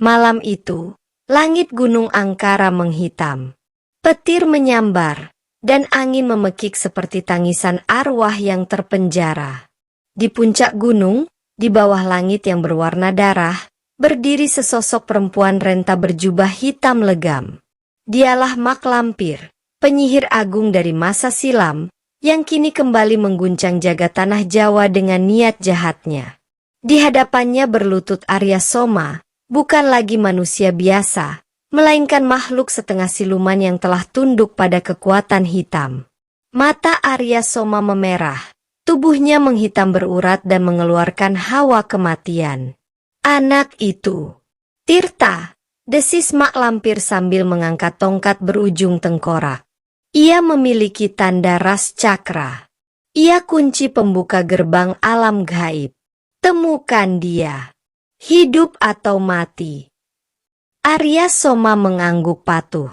Malam itu, langit Gunung Angkara menghitam. Petir menyambar, dan angin memekik seperti tangisan arwah yang terpenjara. Di puncak gunung, di bawah langit yang berwarna darah, berdiri sesosok perempuan renta berjubah hitam legam. Dialah Mak Lampir, penyihir agung dari masa silam, yang kini kembali mengguncang jagat tanah Jawa dengan niat jahatnya. Di hadapannya berlutut Arya Soma, bukan lagi manusia biasa, melainkan makhluk setengah siluman yang telah tunduk pada kekuatan hitam. Mata Arya Soma memerah, tubuhnya menghitam berurat dan mengeluarkan hawa kematian. Anak itu, Tirta, desis Mak Lampir sambil mengangkat tongkat berujung tengkorak. Ia memiliki tanda ras cakra. Ia kunci pembuka gerbang alam gaib. Temukan dia, hidup atau mati. Arya Soma mengangguk patuh.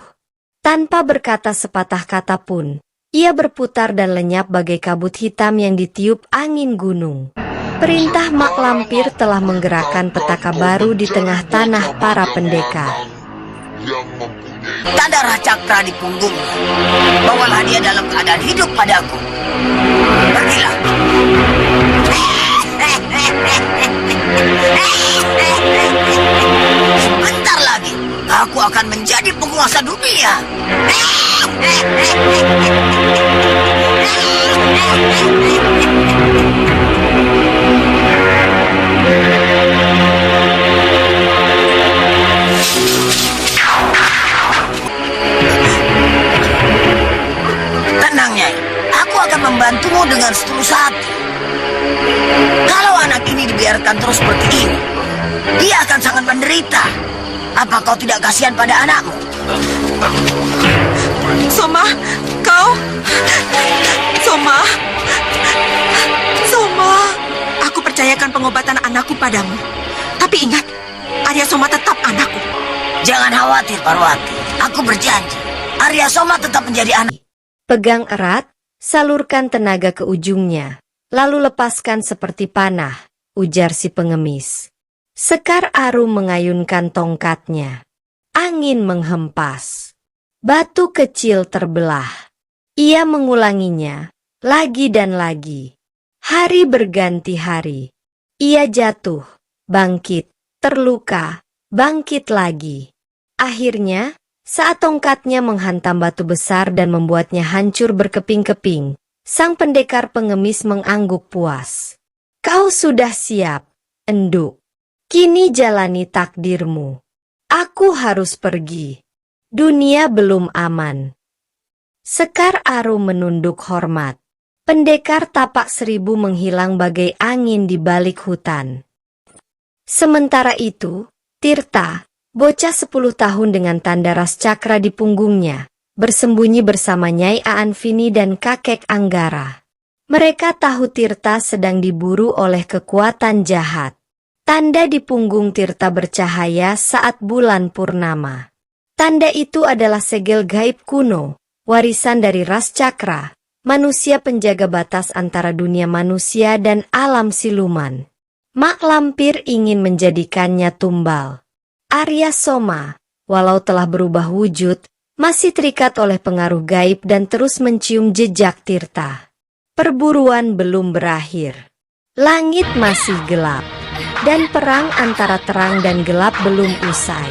Tanpa berkata sepatah kata pun, ia berputar dan lenyap bagai kabut hitam yang ditiup angin gunung. Perintah Mak Lampir telah menggerakkan petaka baru di tengah tanah para pendekar. Tanda Rah Cakra di punggungnya. Bawalah dia dalam keadaan hidup padaku. Pergilah. Sebentar lagi, aku akan menjadi penguasa dunia. Tenang, Nyai. Aku akan membantumu dengan setulus hati. Kalau anak ini dibiarkan terus seperti ini, dia akan sangat menderita. Apa kau tidak kasihan pada anakmu? Soma, kau... Soma... Soma... Aku percayakan pengobatan anakku padamu. Tapi ingat, Arya Soma tetap anakku. Jangan khawatir, Parwati. Aku berjanji, Arya Soma tetap menjadi anak. Pegang erat, salurkan tenaga ke ujungnya, lalu lepaskan seperti panah, ujar si pengemis. Sekar Arum mengayunkan tongkatnya. Angin menghempas. Batu kecil terbelah. Ia mengulanginya, lagi dan lagi. Hari berganti hari. Ia jatuh, bangkit, terluka, bangkit lagi. Akhirnya, saat tongkatnya menghantam batu besar dan membuatnya hancur berkeping-keping, sang pendekar pengemis mengangguk puas. Kau sudah siap, Enduk. Kini jalani takdirmu. Aku harus pergi. Dunia belum aman. Sekar Arum menunduk hormat. Pendekar tapak 1000 menghilang bagai angin di balik hutan. Sementara itu, Tirta, bocah 10 tahun dengan tanda ras cakra di punggungnya, bersembunyi bersama Nyai Aanfini dan kakek Anggara. Mereka tahu Tirta sedang diburu oleh kekuatan jahat. Tanda di punggung Tirta bercahaya saat bulan purnama. Tanda itu adalah segel gaib kuno, warisan dari ras cakra, manusia penjaga batas antara dunia manusia dan alam siluman. Mak Lampir ingin menjadikannya tumbal. Arya Soma, walau telah berubah wujud, masih terikat oleh pengaruh gaib dan terus mencium jejak Tirta. Perburuan belum berakhir. Langit masih gelap. Dan perang antara terang dan gelap belum usai.